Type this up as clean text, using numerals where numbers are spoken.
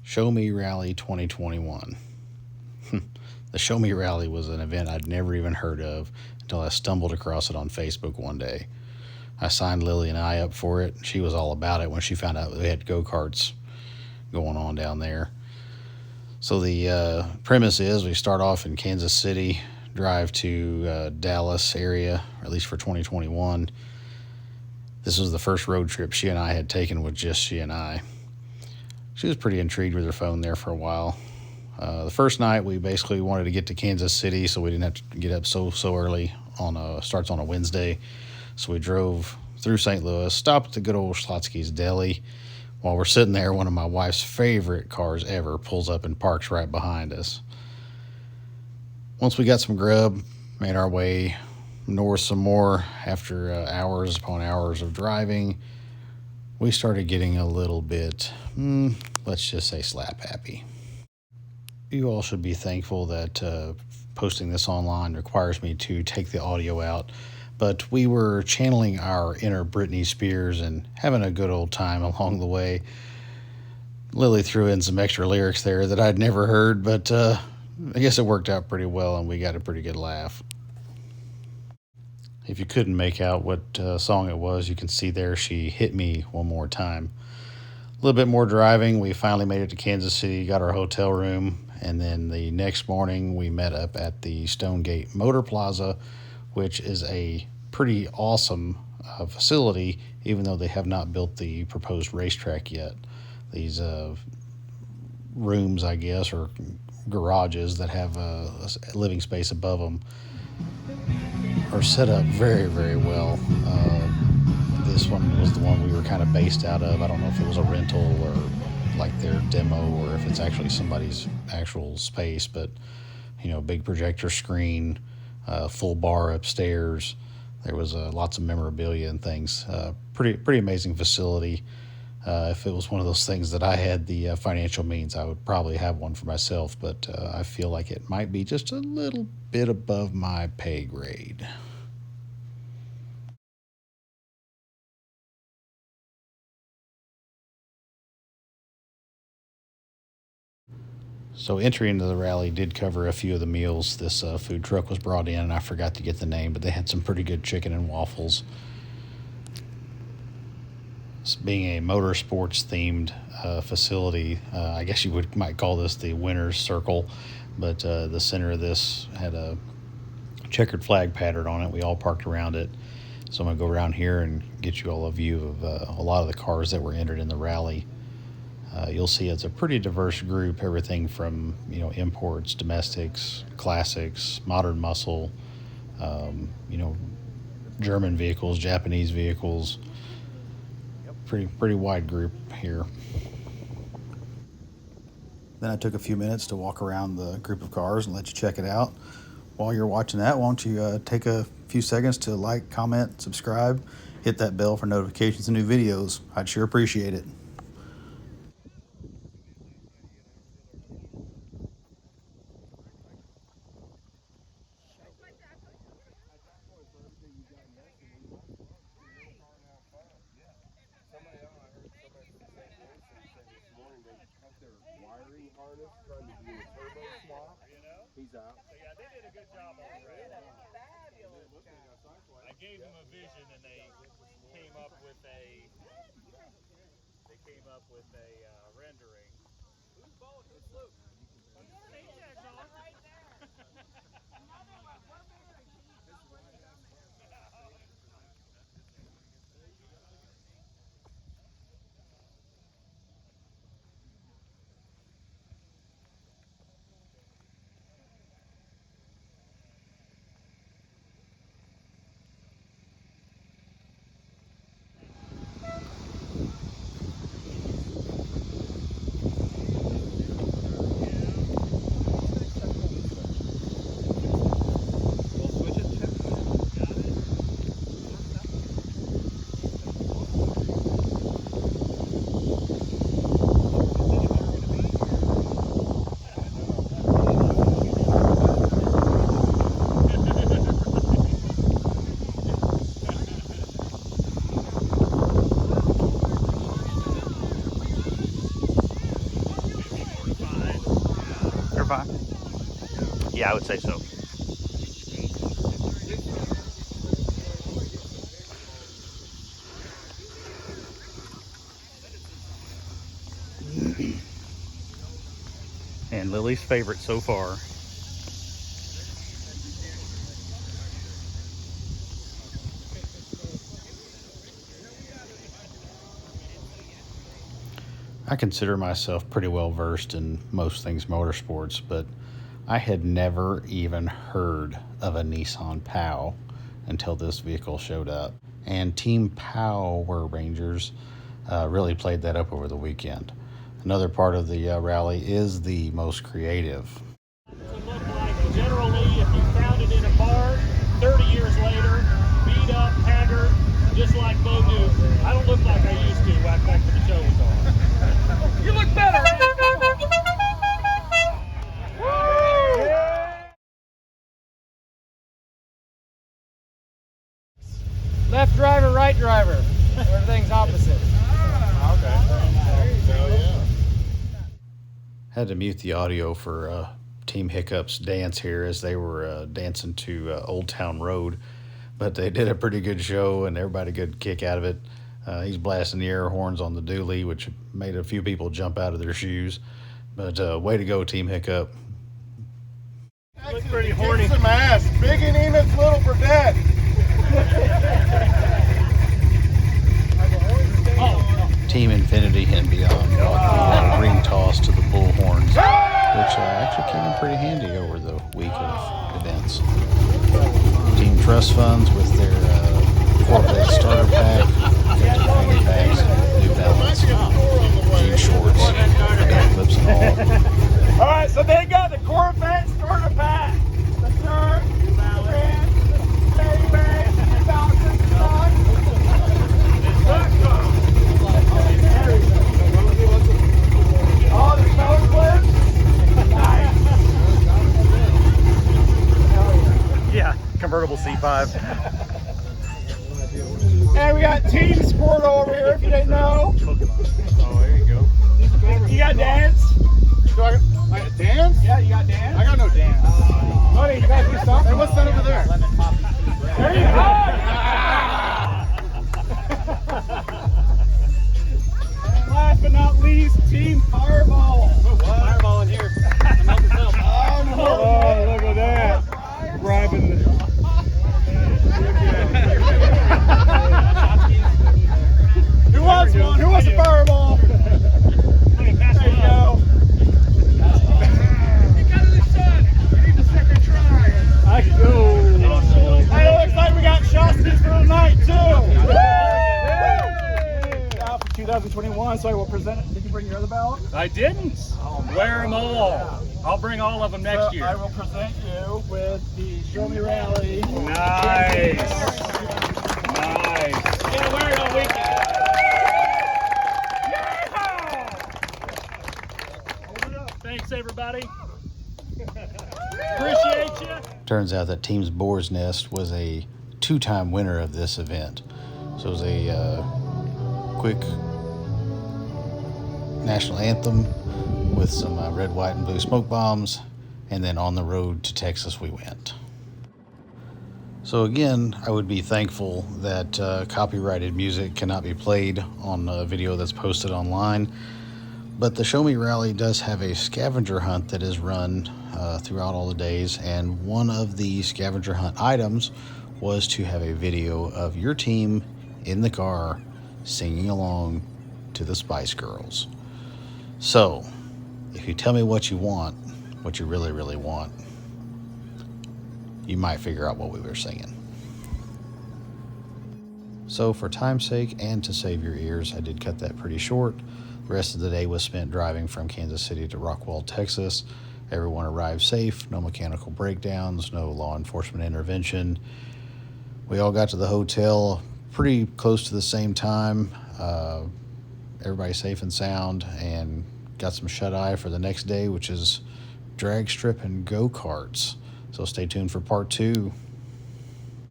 Show Me Rally 2021. The Show Me Rally was an event I'd never even heard of until I stumbled across it on Facebook one day. I signed Lily and I up for it. She was all about it when she found out they had go-karts going on down there. So the premise is we start off in Kansas City, drive to Dallas area, or at least for 2021. This was the first road trip she and I had taken with just she and I. She was pretty intrigued with her phone there for a while. The first night we basically wanted to get to Kansas City so we didn't have to get up so early. Starts on a Wednesday. So we drove through St. Louis, stopped at the good old Schlotsky's Deli. While we're sitting there, one of my wife's favorite cars ever pulls up and parks right behind us. Once we got some grub, made our way north some more. After hours upon hours of driving, we started getting a little bit, let's just say, slap happy. You all should be thankful that posting this online requires me to take the audio out. But we were channeling our inner Britney Spears and having a good old time along the way. Lily threw in some extra lyrics there that I'd never heard, but I guess it worked out pretty well and we got a pretty good laugh. If you couldn't make out what song it was, you can see there she hit me one more time. A little bit more driving. We finally made it to Kansas City, got our hotel room, and then the next morning we met up at the Stonegate Motor Plaza, which is a pretty awesome facility, even though they have not built the proposed racetrack yet. These rooms, I guess, or garages that have a living space above them are set up very, very well. This one was the one we were kind of based out of. I don't know if it was a rental or like their demo or if it's actually somebody's actual space, but big projector screen, full bar upstairs. There was lots of memorabilia and things. Pretty amazing facility. If it was one of those things that I had the financial means, I would probably have one for myself, but I feel like it might be just a little bit above my pay grade. So entry into the rally did cover a few of the meals. This food truck was brought in, and I forgot to get the name, but they had some pretty good chicken and waffles. Being a motorsports themed facility, I guess you might call this the winner's circle, but the center of this had a checkered flag pattern on it. We all parked around it. So I'm going to go around here and get you all a view of a lot of the cars that were entered in the rally. You'll see it's a pretty diverse group, everything from imports, domestics, classics, modern muscle, German vehicles, Japanese vehicles. Pretty wide group here. Then I took a few minutes to walk around the group of cars and let you check it out. While you're watching that, why don't you take a few seconds to like, comment, subscribe, hit that bell for notifications of new videos. I'd sure appreciate it. He's out. So yeah, they did a good job on the rail. I gave them a vision, and they came up with a rendering. Whose boat? Whose sloop? Right there. pie? Yeah, I would say so. And Lily's favorite so far. I consider myself pretty well versed in most things motorsports, but I had never even heard of a Nissan POW until this vehicle showed up. And Team POW Rangers really played that up over the weekend. Another part of the rally is the most creative. It would look like generally if you found it in a bar 30 years later, beat up, haggard, just like Bo Duke. I don't look like I used to back when the show was on. You look better, man. Left driver, right driver. Everything's opposite. Okay. There you go. Had to mute the audio for Team Hiccup's dance here as they were dancing to Old Town Road, but they did a pretty good show and everybody got a good kick out of it. He's blasting the air horns on the dually, which made a few people jump out of their shoes. But way to go, Team Hiccup. Looks pretty horny. Some ass. Big and Enid's little for dead. Team Infinity and beyond. Ring toss to the bullhorns, which actually came in pretty handy over the week of events. Team Trust Funds with their Corvette starter pack, 50 fanny packs, New Balance, jean shorts, gun clips and all. All right, so they got the Corvette starter pack. The shirt, the pants, the fanny bag, the Falcon stock. All the snow clips. Nice. Yeah, convertible C5. And we got Team Sport over here, if you didn't know. Oh, there you go. You got dance? Do I got dance? Yeah, you got dance? I got no dance. Oh, you guys do something? Hey, what's that over there? There you go. And last but not least, Team Fireball. Fireball in here. Oh, look at that. Grabbing the... Who wants one? Who wants a Fireball? There you go. I go. Hey, it looks like we got Shosties for tonight too. Now for 2021, so I will present it. Did you bring your other ballot? I didn't. Wear them all. I'll bring all of them next So year. I will present you with the Show Me Rally. Nice. Nice. Gonna wear it all weekend. Thanks, everybody. Appreciate you. Turns out that Team's Boar's Nest was a two-time winner of this event. So it was a quick national anthem with some red, white, and blue smoke bombs, and then on the road to Texas we went. So again, I would be thankful that copyrighted music cannot be played on a video that's posted online. But the Show Me Rally does have a scavenger hunt that is run throughout all the days, and one of the scavenger hunt items was to have a video of your team in the car singing along to the Spice Girls. So, if you tell me what you want, what you really, really want, you might figure out what we were singing. So for time's sake and to save your ears, I did cut that pretty short. The rest of the day was spent driving from Kansas City to Rockwall, Texas. Everyone arrived safe, no mechanical breakdowns, no law enforcement intervention. We all got to the hotel pretty close to the same time. Everybody safe and sound, and got some shut-eye for the next day, which is drag strip and go-karts. So stay tuned for part 2.